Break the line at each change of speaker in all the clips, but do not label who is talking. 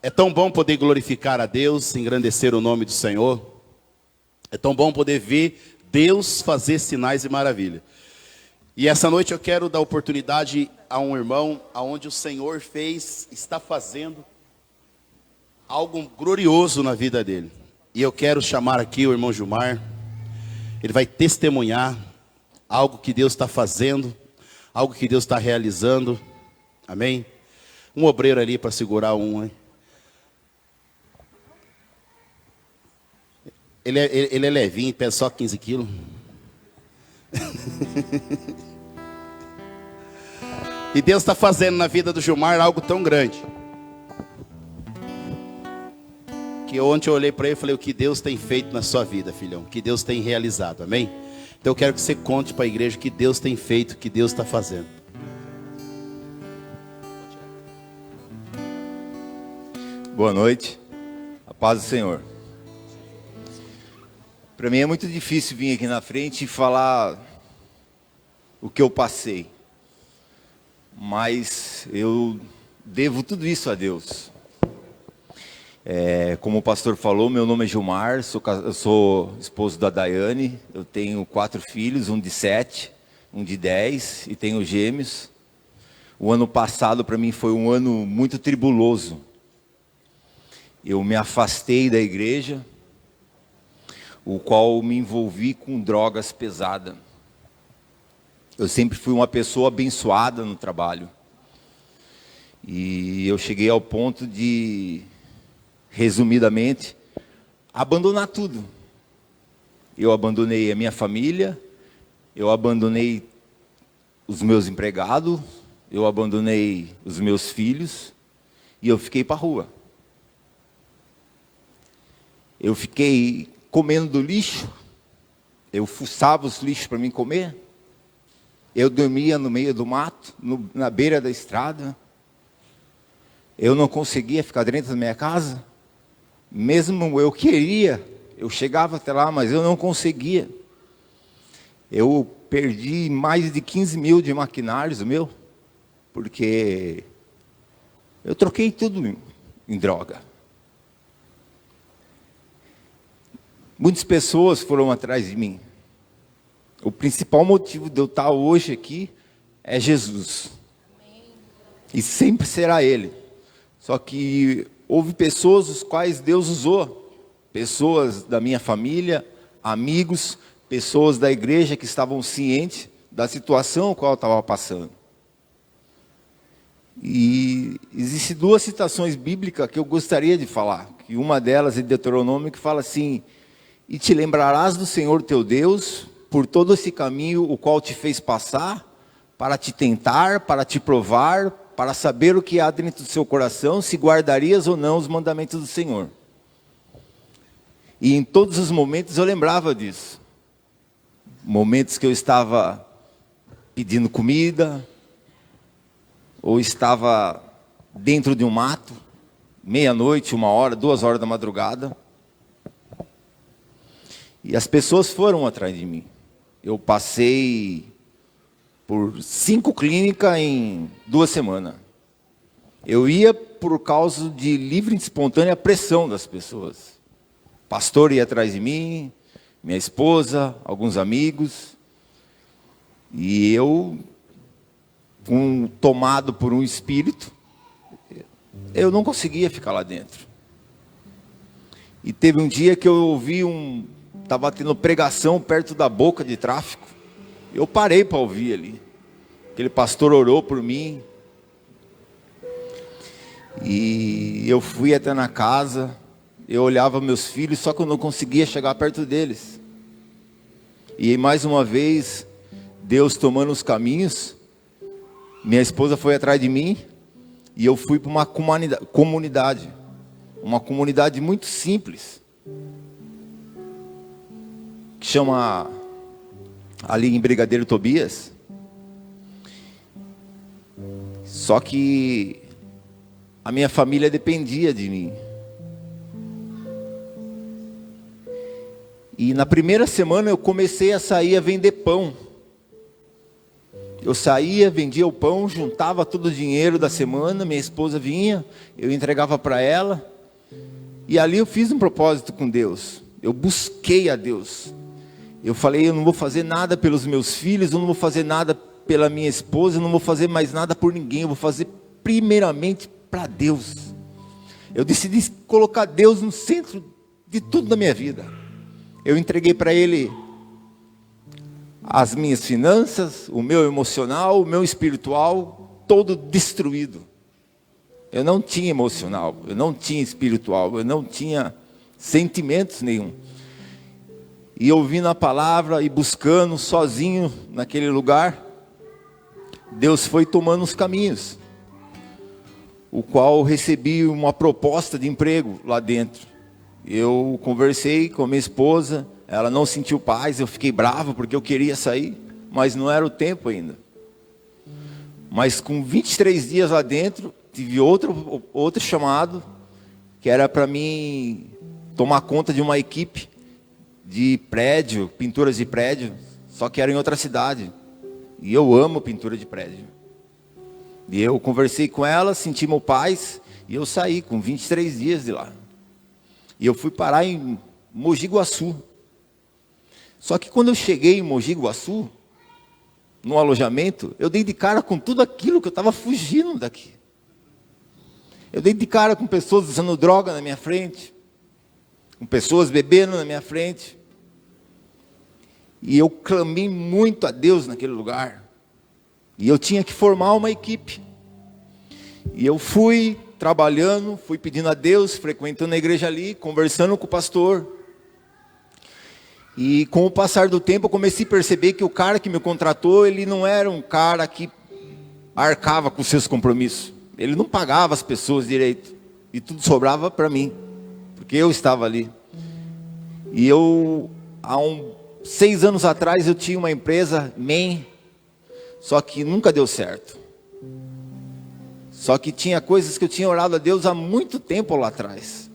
É tão bom poder glorificar a Deus, engrandecer o nome do Senhor. É tão bom poder ver Deus fazer sinais e maravilhas. E essa noite eu quero dar oportunidade a um irmão, aonde o Senhor está fazendo algo glorioso na vida dele. E eu quero chamar aqui o irmão Gilmar. Ele vai testemunhar algo que Deus está fazendo, algo que Deus está realizando. Amém? Um obreiro ali para segurar um, hein? Ele é levinho, pesa só 15 quilos. E Deus está fazendo na vida do Gilmar algo tão grande. Que ontem eu olhei para ele e falei, o que Deus tem feito na sua vida, filhão. O que Deus tem realizado, amém? Então eu quero que você conte para a igreja o que Deus tem feito, o que Deus está fazendo.
Boa noite, a paz do Senhor. Para mim é muito difícil vir aqui na frente e falar o que eu passei, mas eu devo tudo isso a Deus. Como o pastor falou, meu nome é Gilmar, eu sou esposo da Daiane, eu tenho 4 filhos, um de 7, um de 10 e tenho gêmeos. O ano passado para mim foi um ano muito tribuloso. Eu me afastei da igreja, o qual me envolvi com drogas pesadas. Eu sempre fui uma pessoa abençoada no trabalho. E eu cheguei ao ponto de, resumidamente, abandonar tudo. Eu abandonei a minha família, eu abandonei os meus empregados, eu abandonei os meus filhos e eu fiquei para a rua. Eu fiquei comendo do lixo, eu fuçava os lixos para mim comer, eu dormia no meio do mato, na beira da estrada, eu não conseguia ficar dentro da minha casa, mesmo eu queria, eu chegava até lá, mas eu não conseguia. Eu perdi mais de 15 mil de maquinários meu, porque eu troquei tudo em droga. Muitas pessoas foram atrás de mim. O principal motivo de eu estar hoje aqui é Jesus. Amém. E sempre será Ele. Só que houve pessoas os quais Deus usou. Pessoas da minha família, amigos, pessoas da igreja que estavam cientes da situação a qual eu estava passando. E existem 2 citações bíblicas que eu gostaria de falar. Que uma delas é Deuteronômio, que fala assim: e te lembrarás do Senhor teu Deus por todo esse caminho o qual te fez passar, para te tentar, para te provar, para saber o que há dentro do seu coração, se guardarias ou não os mandamentos do Senhor. E em todos os momentos eu lembrava disso. Momentos que eu estava pedindo comida, ou estava dentro de um mato, meia-noite, 1h, 2h da madrugada. E as pessoas foram atrás de mim. Eu passei por 5 clínicas em 2 semanas. Eu ia por causa de livre e espontânea pressão das pessoas. O pastor ia atrás de mim, minha esposa, alguns amigos. E eu, tomado por um espírito, eu não conseguia ficar lá dentro. E teve um dia que eu ouvi estava tendo pregação perto da boca de tráfico. Eu parei para ouvir ali. Aquele pastor orou por mim. E eu fui até na casa. Eu olhava meus filhos, só que eu não conseguia chegar perto deles. E mais uma vez, Deus tomando os caminhos. Minha esposa foi atrás de mim. E eu fui para uma comunidade. Uma comunidade muito simples. Que chama ali em Brigadeiro Tobias. Só que a minha família dependia de mim. E na primeira semana eu comecei a sair a vender pão. Eu saía, vendia o pão, juntava todo o dinheiro da semana, minha esposa vinha, eu entregava para ela. E ali eu fiz um propósito com Deus. Eu busquei a Deus. Eu falei, eu não vou fazer nada pelos meus filhos, eu não vou fazer nada pela minha esposa, eu não vou fazer mais nada por ninguém, eu vou fazer primeiramente para Deus. Eu decidi colocar Deus no centro de tudo na minha vida. Eu entreguei para Ele as minhas finanças, o meu emocional, o meu espiritual, todo destruído. Eu não tinha emocional, eu não tinha espiritual, eu não tinha sentimentos nenhum. E ouvindo a palavra e buscando sozinho naquele lugar, Deus foi tomando os caminhos, o qual recebi uma proposta de emprego lá dentro. Eu conversei com a minha esposa, ela não sentiu paz, eu fiquei bravo porque eu queria sair, mas não era o tempo ainda. Mas com 23 dias lá dentro, tive outro chamado, que era para mim tomar conta de uma equipe de prédio, pinturas de prédio, só que era em outra cidade. E eu amo pintura de prédio. E eu conversei com ela, senti meu paz, e eu saí com 23 dias de lá. E eu fui parar em Mogi Guaçu. Só que quando eu cheguei em Mogi Guaçu, no alojamento, eu dei de cara com tudo aquilo que eu estava fugindo daqui. Eu dei de cara com pessoas usando droga na minha frente, com pessoas bebendo na minha frente. E eu clamei muito a Deus naquele lugar. E eu tinha que formar uma equipe. E eu fui trabalhando, fui pedindo a Deus, frequentando a igreja ali, conversando com o pastor. E com o passar do tempo eu comecei a perceber que o cara que me contratou, ele não era um cara que arcava com seus compromissos. Ele não pagava as pessoas direito. E tudo sobrava para mim, porque eu estava ali. E eu, há 6 anos atrás, eu tinha uma empresa, só que nunca deu certo. Só que tinha coisas que eu tinha orado a Deus há muito tempo lá atrás.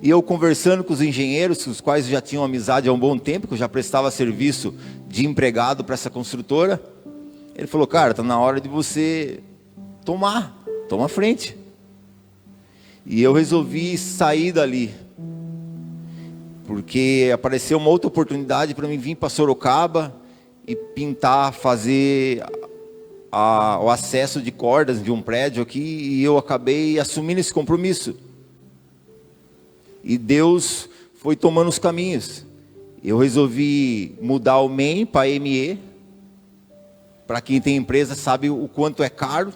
E eu conversando com os engenheiros, com os quais já tinham amizade há um bom tempo, que eu já prestava serviço de empregado para essa construtora. Ele falou, cara, está na hora de você toma frente. E eu resolvi sair dali, porque apareceu uma outra oportunidade para mim vir para Sorocaba e pintar, fazer o acesso de cordas de um prédio aqui, e eu acabei assumindo esse compromisso. E Deus foi tomando os caminhos. Eu resolvi mudar o MEI para ME. Para quem tem empresa sabe o quanto é caro.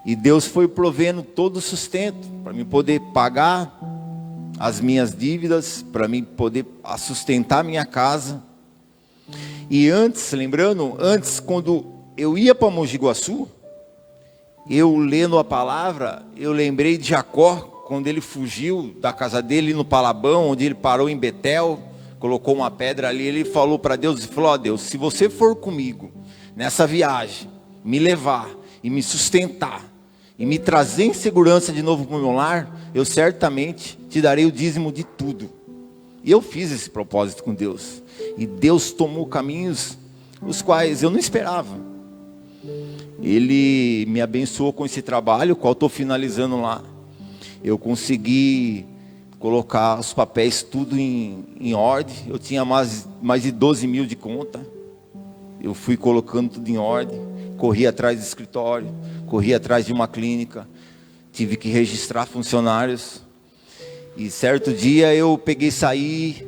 E Deus foi provendo todo o sustento para mim poder pagar as minhas dívidas, para mim poder sustentar minha casa. E antes, quando eu ia para Mogi Guaçu, eu lendo a palavra, eu lembrei de Jacó, quando ele fugiu da casa dele no Palabão, onde ele parou em Betel, colocou uma pedra ali, ele falou para Deus, ele falou, ó Deus, se você for comigo nessa viagem, me levar e me sustentar, e me trazer em segurança de novo para o meu lar, eu certamente te darei o dízimo de tudo. E eu fiz esse propósito com Deus, e Deus tomou caminhos os quais eu não esperava. Ele me abençoou com esse trabalho, o qual estou finalizando lá. Eu consegui colocar os papéis tudo em ordem. Eu tinha mais de 12 mil de conta. Eu fui colocando tudo em ordem. Corri atrás do escritório, corri atrás de uma clínica. Tive que registrar funcionários. E certo dia eu peguei e saí.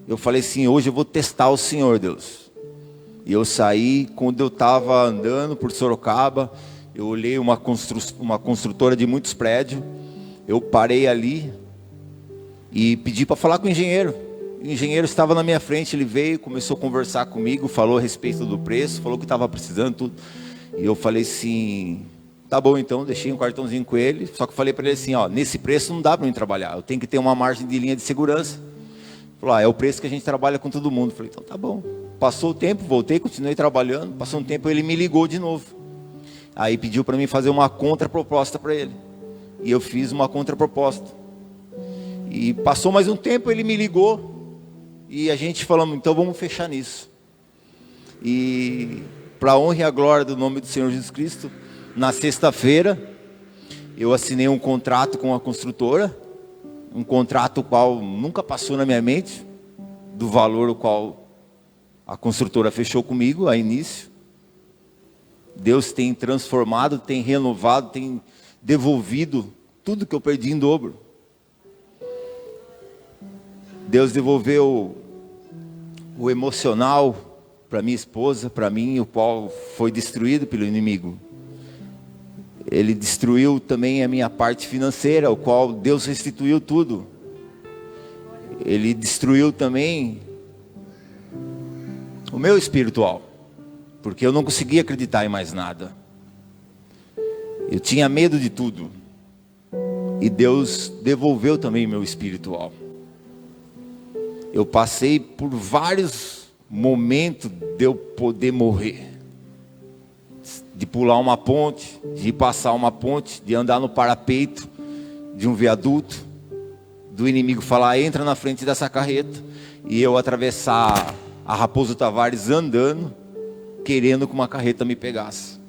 Eu falei assim, hoje eu vou testar o Senhor, Deus. E eu saí, quando eu estava andando por Sorocaba, eu olhei uma construtora de muitos prédios. Eu parei ali e pedi para falar com o engenheiro. O engenheiro estava na minha frente, ele veio, começou a conversar comigo, falou a respeito do preço, falou que estava precisando tudo. E eu falei assim, tá bom então, deixei um cartãozinho com ele, só que eu falei para ele assim, ó, nesse preço não dá para mim trabalhar, eu tenho que ter uma margem de linha de segurança. Ele falou, é o preço que a gente trabalha com todo mundo. Eu falei, então tá bom. Passou o tempo, voltei, continuei trabalhando, passou um tempo, ele me ligou de novo. Aí pediu para mim fazer uma contraproposta para ele. E eu fiz uma contraproposta. E passou mais um tempo, ele me ligou. E a gente falamos, então vamos fechar nisso. E para a honra e a glória do nome do Senhor Jesus Cristo, na sexta-feira, eu assinei um contrato com a construtora, um contrato qual nunca passou na minha mente, do valor o qual a construtora fechou comigo a início. Deus tem transformado, tem renovado, tem devolvido tudo que eu perdi em dobro. Deus devolveu o emocional para minha esposa, para mim, o qual foi destruído pelo inimigo. Ele destruiu também a minha parte financeira, o qual Deus restituiu tudo. Ele destruiu também o meu espiritual, porque eu não conseguia acreditar em mais nada. Eu tinha medo de tudo. E Deus devolveu também meu espiritual. Eu passei por vários momentos de eu poder morrer. De pular uma ponte, de passar uma ponte, de andar no parapeito de um viaduto, do inimigo falar, entra na frente dessa carreta, e eu atravessar a Raposo Tavares andando, querendo que uma carreta me pegasse.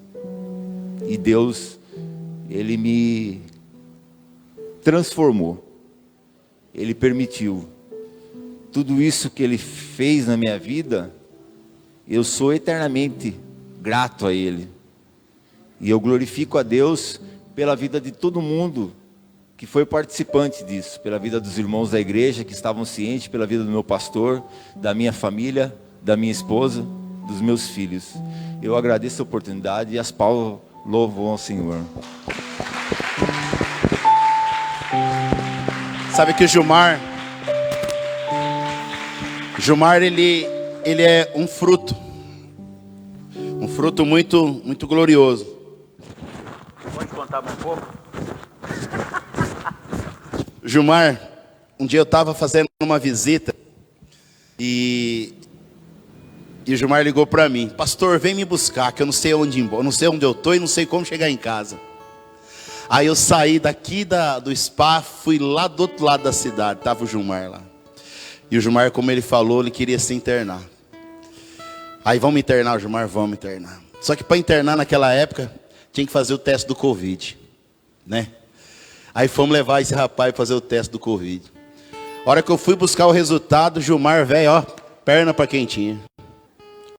E Deus, Ele me transformou. Ele permitiu. Tudo isso que Ele fez na minha vida, eu sou eternamente grato a Ele. E eu glorifico a Deus pela vida de todo mundo que foi participante disso, pela vida dos irmãos da igreja que estavam cientes, pela vida do meu pastor, da minha família, da minha esposa, dos meus filhos. Eu agradeço a oportunidade e as palmas louvam ao Senhor.
Sabe que o Gilmar, ele é um fruto muito glorioso. Pode contar mais um pouco? Gilmar, um dia eu estava fazendo uma visita e o Gilmar ligou para mim: pastor, vem me buscar, que eu não sei onde ir embora, não sei onde eu estou e não sei como chegar em casa. Aí eu saí daqui do spa, fui lá do outro lado da cidade, estava o Gilmar lá. E o Gilmar, como ele falou, ele queria se internar. Aí vamos internar, Gilmar, vamos internar. Só que para internar naquela época, tinha que fazer o teste do Covid, né? Aí fomos levar esse rapaz para fazer o teste do Covid. A hora que eu fui buscar o resultado, Gilmar, velho, ó, perna para quem tinha.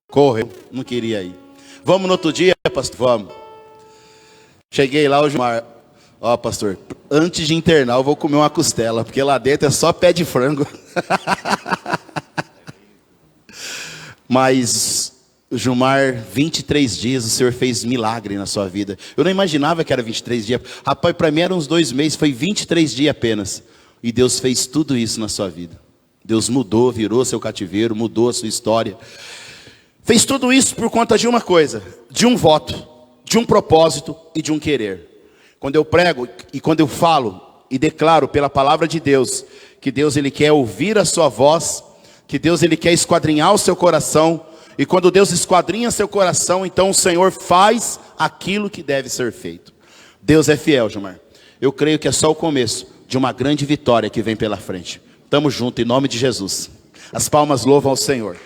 Correu, não queria ir. Vamos no outro dia, pastor? Vamos. Cheguei lá, o Gilmar, ó, pastor, antes de internar eu vou comer uma costela, porque lá dentro é só pé de frango. Mas, Gilmar, 23 dias o Senhor fez milagre na sua vida. Eu não imaginava que era 23 dias. Rapaz, para mim eram uns 2 meses, foi 23 dias apenas. E Deus fez tudo isso na sua vida. Deus mudou, virou seu cativeiro, mudou a sua história. Fez tudo isso por conta de uma coisa, de um voto, de um propósito e de um querer. Quando eu prego e quando eu falo e declaro pela palavra de Deus, que Deus ele quer ouvir a sua voz, que Deus ele quer esquadrinhar o seu coração, e quando Deus esquadrinha seu coração, então o Senhor faz aquilo que deve ser feito. Deus é fiel, Gilmar. Eu creio que é só o começo de uma grande vitória que vem pela frente. Tamo junto em nome de Jesus. As palmas louvam ao Senhor.